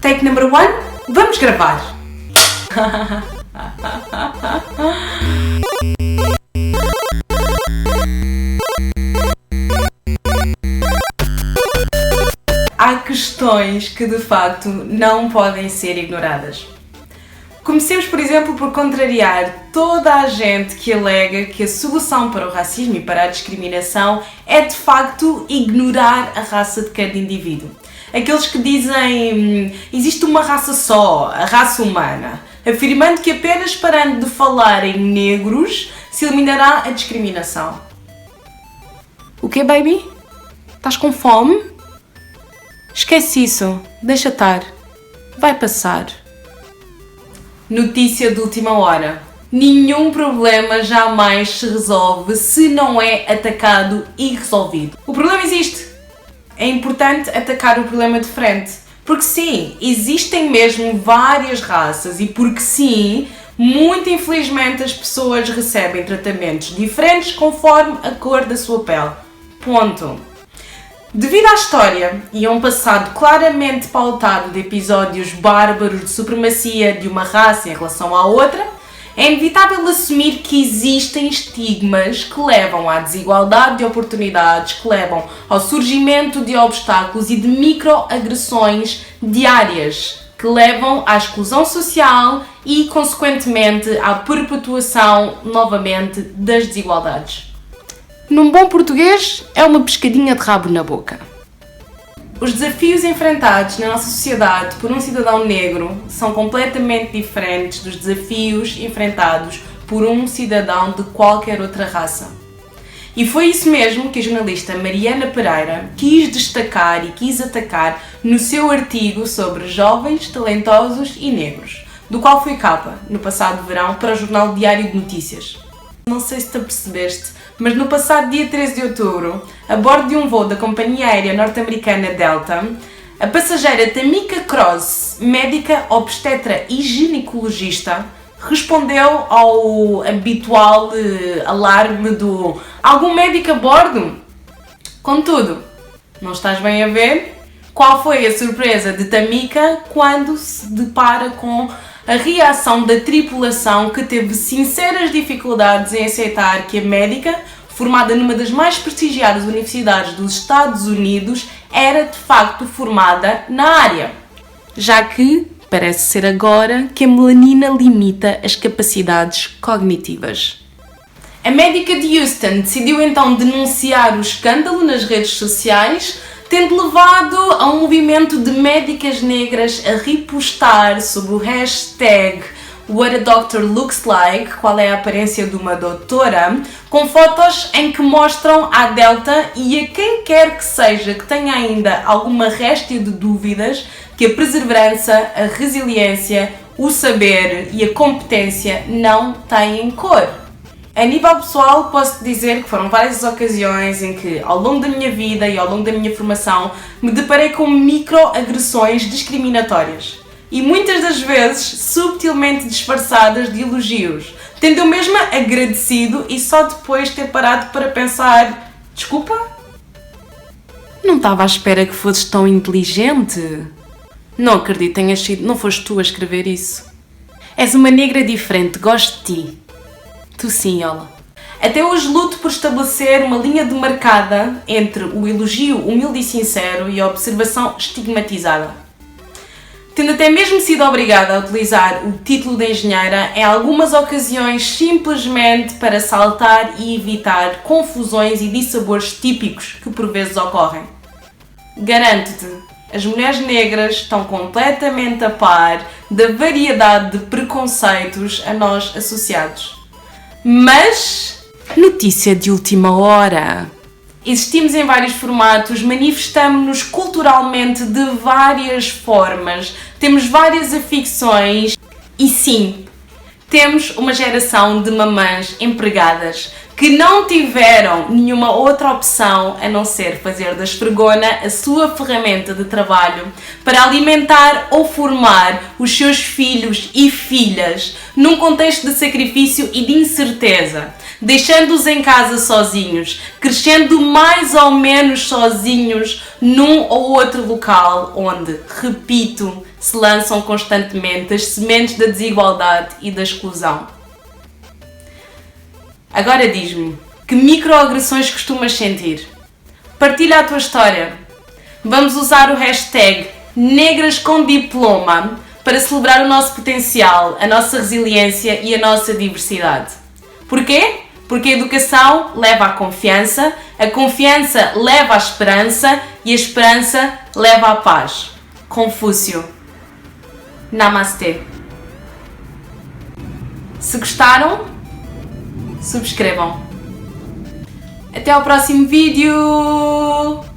Take number 1, vamos gravar! Há questões que de facto não podem ser ignoradas. Comecemos, por exemplo, por contrariar toda a gente que alega que a solução para o racismo e para a discriminação é de facto ignorar a raça de cada indivíduo. Aqueles que dizem existe uma raça só, a raça humana, afirmando que apenas parando de falar em negros se eliminará a discriminação. O quê, baby? Estás com fome? Esquece isso, deixa estar, vai passar. Notícia de última hora. Nenhum problema jamais se resolve se não é atacado e resolvido. O problema existe. É importante atacar o problema de frente. Porque sim, existem mesmo várias raças e porque sim, muito infelizmente as pessoas recebem tratamentos diferentes conforme a cor da sua pele. Ponto. Devido à história e a um passado claramente pautado de episódios bárbaros de supremacia de uma raça em relação à outra, é inevitável assumir que existem estigmas que levam à desigualdade de oportunidades, que levam ao surgimento de obstáculos e de microagressões diárias, que levam à exclusão social e, consequentemente, à perpetuação, novamente, das desigualdades. Num bom português, é uma pescadinha de rabo na boca. Os desafios enfrentados na nossa sociedade por um cidadão negro são completamente diferentes dos desafios enfrentados por um cidadão de qualquer outra raça. E foi isso mesmo que a jornalista Mariana Pereira quis destacar e quis atacar no seu artigo sobre jovens, talentosos e negros, do qual foi capa, no passado verão, para o jornal Diário de Notícias. Não sei se te apercebeste, mas no passado dia 13 de outubro, a bordo de um voo da companhia aérea norte-americana Delta, a passageira Tamika Cross, médica obstetra e ginecologista, respondeu ao habitual alarme do algum médico a bordo? Contudo, não estás bem a ver? Qual foi a surpresa de Tamika quando se depara com a reação da tripulação, que teve sinceras dificuldades em aceitar que a médica, formada numa das mais prestigiadas universidades dos Estados Unidos, era de facto formada na área, já que parece ser agora que a melanina limita as capacidades cognitivas. A médica de Houston decidiu então denunciar o escândalo nas redes sociais, tendo levado a um movimento de médicas negras a repostar sob o hashtag What a Doctor Looks Like, qual é a aparência de uma doutora, com fotos em que mostram à Delta e a quem quer que seja que tenha ainda alguma réstia de dúvidas que a perseverança, a resiliência, o saber e a competência não têm cor. A nível pessoal, posso dizer que foram várias ocasiões em que, ao longo da minha vida e ao longo da minha formação, me deparei com microagressões discriminatórias. E muitas das vezes, subtilmente disfarçadas de elogios, tendo eu mesma agradecido e só depois ter parado para pensar: desculpa? Não estava à espera que fosses tão inteligente. Não acredito, não foste tu a escrever isso. És uma negra diferente, gosto de ti. Tu sim, Ola. Até hoje luto por estabelecer uma linha demarcada entre o elogio humilde e sincero e a observação estigmatizada. Tendo até mesmo sido obrigada a utilizar o título de engenheira em algumas ocasiões simplesmente para saltar e evitar confusões e dissabores típicos que por vezes ocorrem. Garanto-te, as mulheres negras estão completamente a par da variedade de preconceitos a nós associados. Mas, notícia de última hora. Existimos em vários formatos, manifestamos-nos culturalmente de várias formas, temos várias afições e sim, temos uma geração de mamãs empregadas que não tiveram nenhuma outra opção a não ser fazer da esfregona a sua ferramenta de trabalho para alimentar ou formar os seus filhos e filhas num contexto de sacrifício e de incerteza, deixando-os em casa sozinhos, crescendo mais ou menos sozinhos num ou outro local onde, repito, se lançam constantemente as sementes da desigualdade e da exclusão. Agora diz-me, que microagressões costumas sentir? Partilha a tua história. Vamos usar o hashtag Negras com Diploma para celebrar o nosso potencial, a nossa resiliência e a nossa diversidade. Porquê? Porque a educação leva à confiança, a confiança leva à esperança e a esperança leva à paz. Confúcio. Namastê. Se gostaram, subscrevam. Até ao próximo vídeo!